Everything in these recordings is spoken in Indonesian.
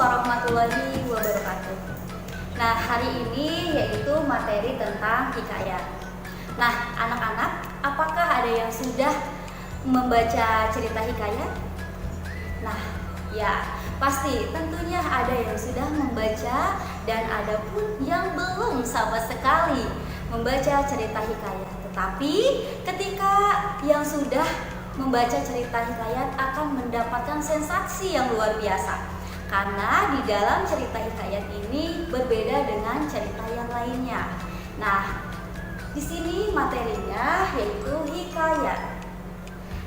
warahmatullahi wabarakatuh. Nah, hari ini yaitu materi tentang hikayat. Nah, anak-anak, apakah ada yang sudah membaca cerita hikayat? Nah, ya, pasti tentunya ada yang sudah membaca dan ada pun yang belum sama sekali membaca cerita hikayat. Tetapi ketika yang sudah membaca cerita hikayat akan mendapatkan sensasi yang luar biasa. Karena di dalam cerita hikayat ini berbeda dengan cerita yang lainnya. Nah, di sini materinya yaitu hikayat.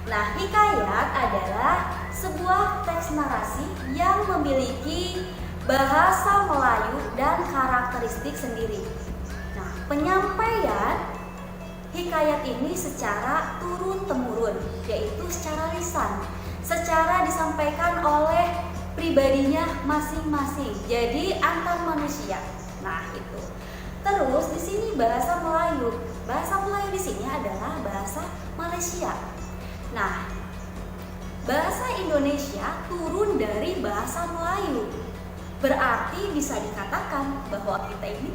Nah, hikayat adalah sebuah teks narasi yang memiliki bahasa Melayu dan karakteristik sendiri. Nah, penyampaian hikayat ini secara turun-temurun, yaitu secara lisan, secara disampaikan oleh pribadinya masing-masing. Jadi antar manusia. Nah, itu. Terus di sini bahasa Melayu. Bahasa Melayu di sini adalah bahasa Malaysia. Nah, bahasa Indonesia turun dari bahasa Melayu. Berarti bisa dikatakan bahwa kita ini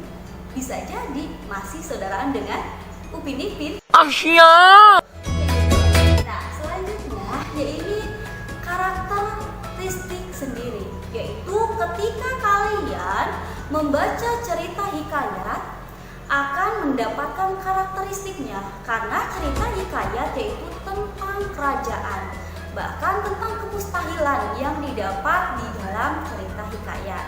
bisa jadi masih saudaraan dengan Upin Ipin. Asia. Nah, selanjutnya yaitu karakteristik sendiri, yaitu ketika kalian membaca cerita hikayat akan mendapatkan karakteristiknya, karena cerita hikayat yaitu tentang kerajaan, bahkan tentang kemustahilan yang didapat di dalam cerita hikayat.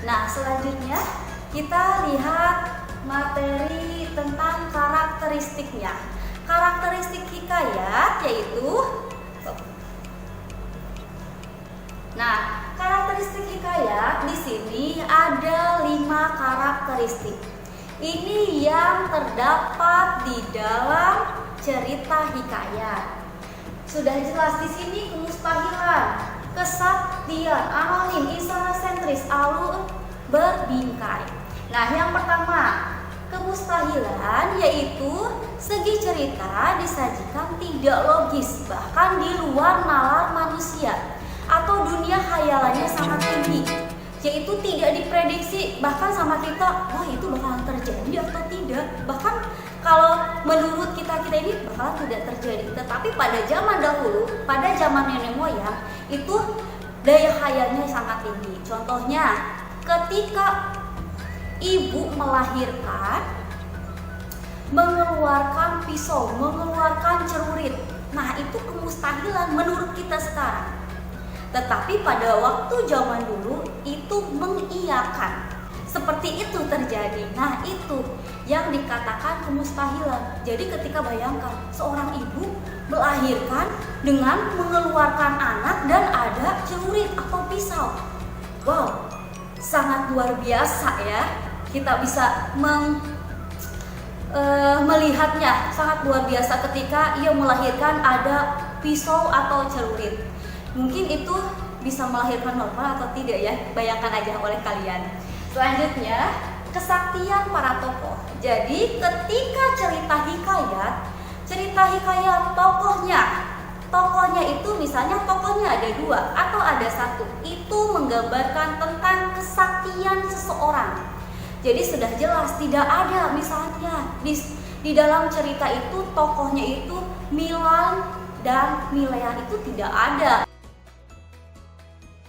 Nah, selanjutnya kita lihat materi tentang karakteristiknya. Karakteristik hikayat yaitu karakteristik hikayat di sini ada 5 karakteristik. Ini yang terdapat di dalam cerita hikayat. Sudah jelas di sini kemustahilan, kesaktian, anonim, isara sentris, alur berbingkai. Nah, yang pertama, kemustahilan yaitu segi cerita disajikan tidak logis, bahkan di luar nalar manusia atau dunia khayalannya sangat tinggi, yaitu tidak diprediksi bahkan sama kita, wah itu bakalan terjadi atau tidak, bahkan kalau menurut kita ini bakalan tidak terjadi. Tetapi pada zaman dahulu, pada zaman nenek moyang, itu daya khayalnya sangat tinggi. Contohnya ketika ibu melahirkan, mengeluarkan pisau, mengeluarkan celurit. Nah, itu kemustahilan menurut kita sekarang. Tetapi pada waktu zaman dulu itu mengiyakan. Seperti itu terjadi. Nah, itu yang dikatakan kemustahilan. Jadi ketika bayangkan seorang ibu melahirkan dengan mengeluarkan anak dan ada celurit atau pisau. Wow, sangat luar biasa ya. Kita bisa melihatnya sangat luar biasa ketika ia melahirkan ada pisau atau celurit. Mungkin itu bisa melahirkan normal atau tidak ya, bayangkan aja oleh kalian. Selanjutnya, kesaktian para tokoh. Jadi ketika cerita hikayat tokohnya itu misalnya tokohnya ada 2 atau ada 1, itu menggambarkan tentang kesaktian seseorang. Jadi sudah jelas tidak ada misalnya di dalam cerita itu tokohnya itu Milan dan Milean, itu tidak ada.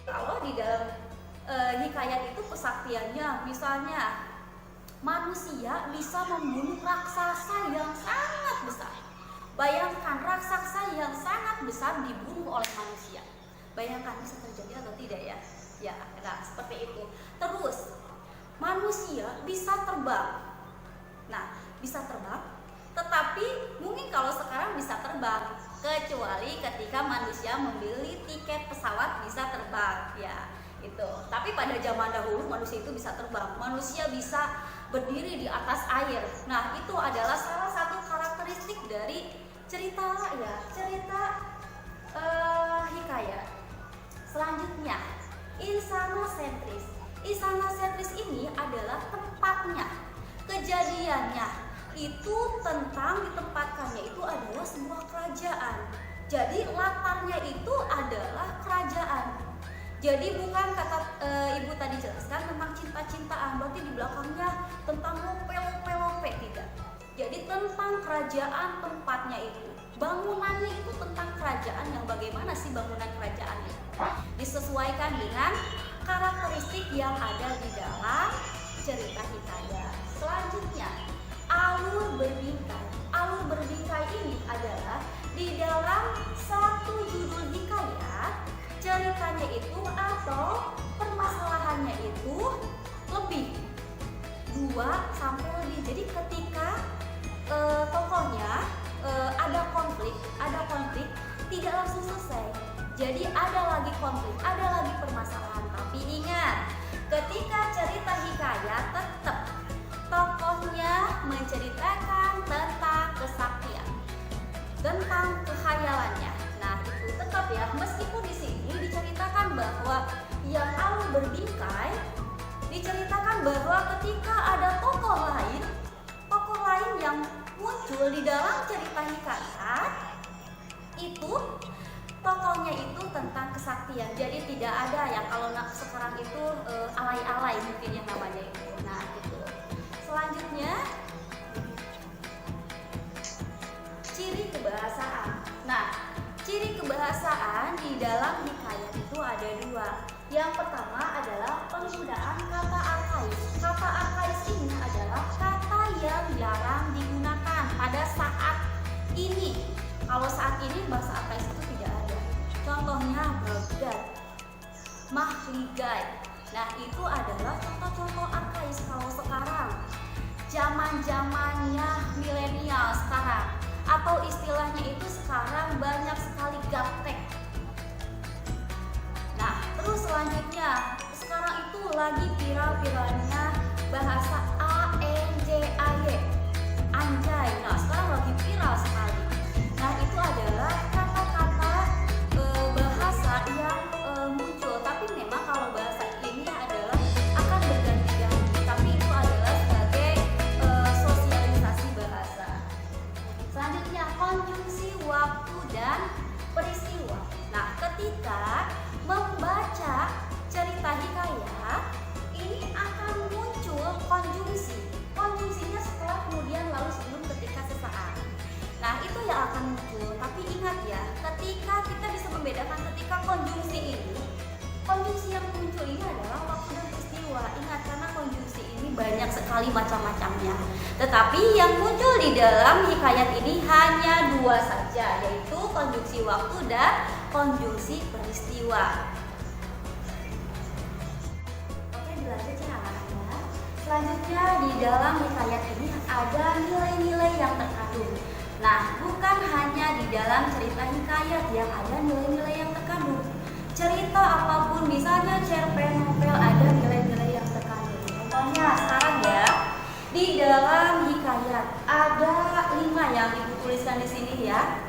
Kalau di dalam hikayat itu kesaktiannya misalnya manusia bisa membunuh raksasa yang sangat besar. Bayangkan raksasa yang sangat besar dibunuh oleh manusia. Bayangkan bisa terjadi atau tidak ya? Ya, nah seperti itu. Terus manusia bisa terbang. Nah, bisa terbang, tetapi mungkin kalau sekarang bisa terbang, kecuali ketika manusia membeli tiket pesawat bisa terbang, ya itu. Tapi pada zaman dahulu manusia itu bisa terbang, manusia bisa berdiri di atas air. Nah, itu adalah salah satu karakteristik dari cerita hikayat. Selanjutnya, insanosentris. Insanosentris ini adalah tempatnya, kejadiannya itu tentang ditempatkannya itu adalah sebuah kerajaan. Jadi latarnya itu adalah kerajaan. Jadi bukan kata ibu tadi jelaskan tentang cinta-cintaan, berarti di belakangnya tentang lope-lope, tidak. Jadi tentang kerajaan tempatnya itu, bangunannya itu tentang kerajaan yang bagaimana sih bangunan kerajaan itu, disesuaikan dengan karakteristik yang ada di dalam cerita hikayat. Selanjutnya, alur berbingkai. Alur berbingkai ini adalah di dalam satu judul hikayat, ceritanya itu atau permasalahannya itu lebih 2 sampai lebih. Jadi ketika tokohnya ada konflik tidak langsung selesai. Jadi ada lagi konflik, ada lagi permasalahan. Tapi ingat, ketika cerita hikayat tetap tokohnya menceritakan tentang kesaktian, tentang kekhayalannya. Nah, itu tetap ya, meskipun di sini diceritakan bahwa yang alur berbingkai diceritakan bahwa ketika ada tokoh lain yang muncul di dalam cerita hikayat itu tokohnya itu tentang kesaktian. Jadi tidak ada yang kalau sekarang itu alay-alay mungkin yang namanya itu. Nah, itu. Selanjutnya ciri kebahasaan. Nah, ciri kebahasaan di dalam hikayat itu ada 2. Yang pertama adalah penggunaan kata arkais. Kata arkais ini adalah kata yang jarang digunakan pada saat ini. Kalau saat ini bahasa arkais itu tidak ada. Contohnya bagat, mahligai. Nah, itu adalah contoh-contoh arkais. Kalau sekarang zaman-zamannya milenial sekarang, atau istilahnya itu sekarang banyak sekali gaptek. Nah, terus selanjutnya sekarang itu lagi viral-viralnya bahasa ANJAY, anjay. Nah, sekarang lagi viral sekali. Nah, itu adalah kata-kata bahasa yang muncul. Tapi memang kalau bahasa ini adalah akan berganti-ganti. Tapi itu adalah sebagai sosialisasi bahasa. Selanjutnya konjungsi waktu dan peristiwa. Nah, ketika membaca cerita hikayat ini akan muncul konjungsi. Konjungsinya setelah kemudian lalu sebelum ketika sesaat. Nah, itu yang akan muncul. Tapi ingat ya, ketika kita bisa membedakan ketika konjungsi yang muncul ini adalah waktu dan peristiwa. Ingat, karena konjungsi ini banyak sekali macam-macamnya. Tetapi yang muncul di dalam hikayat ini hanya 2 saja, yaitu konjungsi waktu dan konjungsi peristiwa. Oke, dilanjut ya anak-anak. Selanjutnya di dalam hikayat ini ada nilai-nilai yang terkandung. Nah, bukan hanya di dalam cerita hikayat yang ada nilai-nilai yang terkandung. Cerita apapun, misalnya cerpen, novel, ada nilai-nilai yang terkandung. Contohnya sekarang ya, di dalam hikayat ada 5 yang ibu tuliskan di sini ya.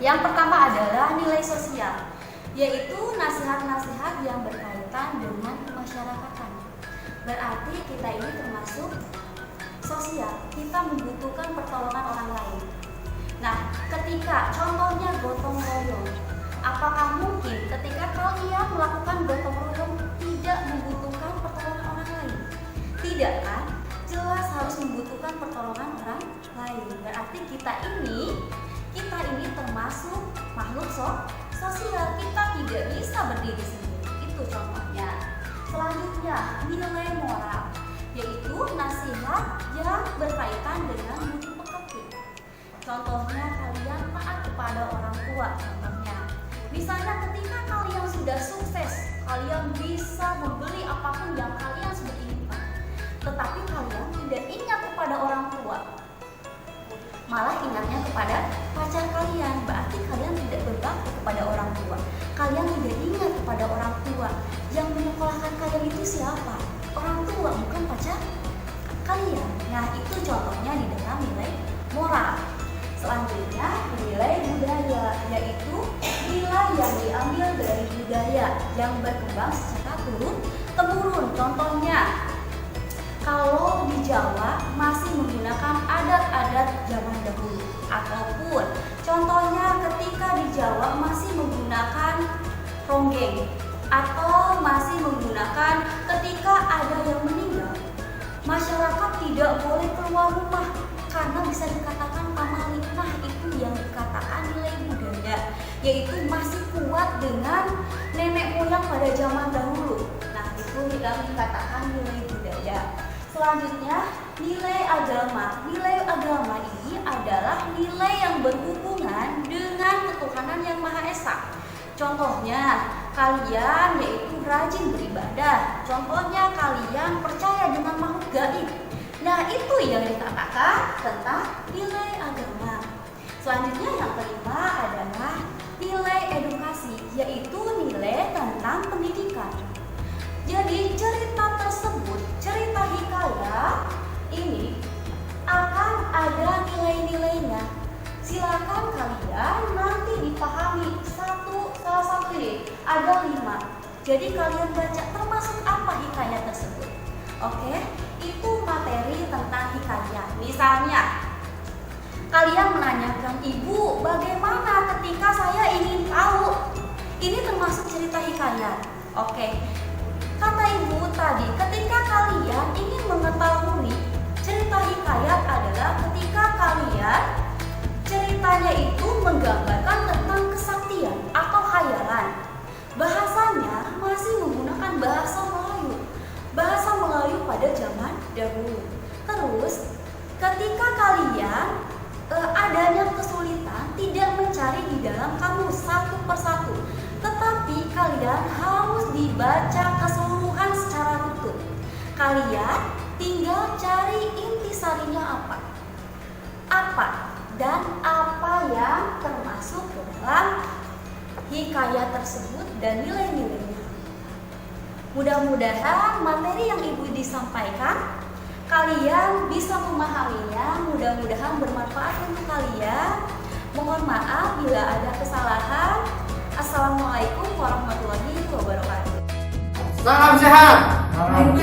Yang pertama adalah nilai sosial, yaitu nasihat-nasihat yang berkaitan dengan kemasyarakatan. Berarti kita ini termasuk sosial, kita membutuhkan pertolongan orang lain. Nah, ketika contohnya gotong royong, apakah mungkin ketika kalian melakukan gotong royong tidak membutuhkan pertolongan orang lain? Tidak kan? Jelas harus membutuhkan pertolongan orang lain. Berarti kita ini termasuk makhluk sosial. Kita tidak bisa berdiri sendiri. Itu contohnya. Selanjutnya, nilai moral, yaitu nasihat yang berkaitan dengan budi pekerti. Contohnya kalian taat kepada orang tua. Contohnya, misalnya ketika kalian sudah sukses, kalian bisa membeli apapun yang kalian sudah inginkan, tetapi kalian tidak ingat kepada orang tua, malah ingatnya kepada pacar kalian. Berarti kalian tidak berbakti kepada orang tua. Kalian tidak ingat kepada orang tua. Yang menyekolahkan kalian itu siapa? Orang tua, bukan pacar kalian. Nah, itu contohnya di dalam nilai moral. Selanjutnya, nilai budaya, yaitu nilai yang diambil dari budaya yang berkembang secara turun-temurun. Contohnya, kalau di Jawa masih menggunakan adat-adat zaman dahulu, ataupun contohnya ketika di Jawa masih menggunakan ronggeng. atau masih menggunakan ketika ada yang meninggal, masyarakat tidak boleh keluar rumah karena bisa dikatakan pamali. Nah, itu yang dikatakan nilai budaya, yaitu masih kuat dengan nenek moyang pada zaman dahulu. Nah, itu yang dikatakan nilai budaya. Selanjutnya, nilai agama. Nilai agama ini adalah nilai yang berhubungan dengan ketuhanan yang Maha Esa. Contohnya, kalian yaitu rajin beribadah. Contohnya, kalian percaya dengan makhluk gaib. Nah, itu yang dikatakan tentang nilai agama. Selanjutnya yang kelima adalah nilai edukasi, yaitu nilai tentang pendidikan. Jadi cerita tersebut, cerita hikayat ini akan ada nilai-nilainya. Silakan kalian nanti dipahami salah satu ini ada 5. Jadi kalian baca termasuk apa hikayat tersebut. Oke, itu materi tentang hikayat. Misalnya kalian menanyakan, ibu, bagaimana ketika saya ingin tahu? Ini termasuk cerita hikayat. Oke, kata ibu tadi, ketika kalian ingin mengetahui, cerita hikayat adalah ketika kalian ceritanya itu menggambarkan tentang kesaktian atau khayalan. Bahasanya masih menggunakan bahasa Melayu. Bahasa Melayu pada zaman dahulu. Terus ketika kalian adanya kesulitan, tidak mencari di dalam kamus satu persatu, tetapi kalian harus dibaca keseluruhan secara runtut. Kalian tinggal cari intisarinya apa dan apa yang termasuk ke dalam hikayat tersebut dan nilai-nilainya. Mudah-mudahan materi yang ibu disampaikan kalian bisa memahaminya, mudah-mudahan bermanfaat untuk kalian. Mohon maaf bila ada kesalahan. Assalamualaikum warahmatullahi wabarakatuh. Salam sehat. Salam